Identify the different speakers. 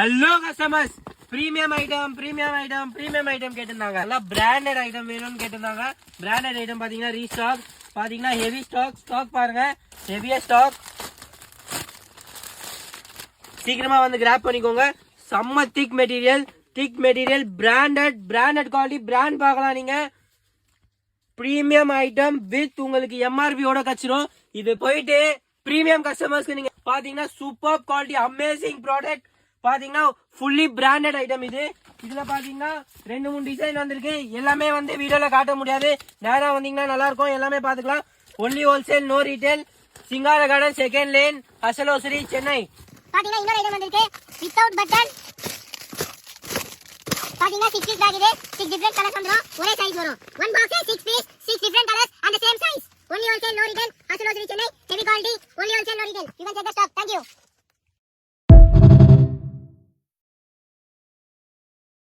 Speaker 1: Hello customers, premium item கேட்டிருந்தாங்க. எல்லாம் branded item வேணும்னு கேட்டிருந்தாங்க. பிராண்டட் ஐட்டம் பாத்தீங்கன்னா ரீஸ்டாக், பாத்தீங்கன்னா ஹெவி ஸ்டாக் பாருங்க, ஹெவியா ஸ்டாக். சீக்கிரமா வந்து கிராப் பண்ணிக்கோங்க. செம்ம திக் மெட்டீரியல், பிராண்டட் குவாலிட்டி, பிராண்ட் பார்க்கலாம் நீங்க. பிரீமியம் ஐட்டம் வித் உங்களுக்கு எம்ஆர்பியோட கச்சிரும். இது போயிட்டு பிரீமியம் கஸ்டமர்ஸ்க்கு நீங்க பாத்தீங்கன்னா சூப்பர் குவாலிட்டி, அமேசிங் ப்ராடக்ட். பாத்தீங்கன்னா ஃபுல்லி பிராண்டட் ஐட்டம் இது. இதுல பாத்தீங்கன்னா 2-3 டிசைன் வந்திருக்கு. எல்லாமே வந்து வீடியோல காட்ட முடியாது, நேரா வந்தீங்கன்னா நல்லா இருக்கும், எல்லாமே பாத்துக்கலாம். Only wholesale, no retail. Singara garden, second lane, அசலோசரி, சென்னை.
Speaker 2: பாத்தீங்கன்னா இன்னொரு ஐட்டம் வந்திருக்கு வித்தவுட் பட்டன். பாத்தீங்கன்னா 6 பீஸ் பேக் இது. 6 டிஃபரண்ட் கலர்ஸ் வந்துரும், ஒரே சைஸ் வரும். One box 6 piece, 6 different colours and the same size. Only wholesale, no retail. Asalosari, Chennai. Heavy quality. Only wholesale, no retail. You can check the stock. Thank you.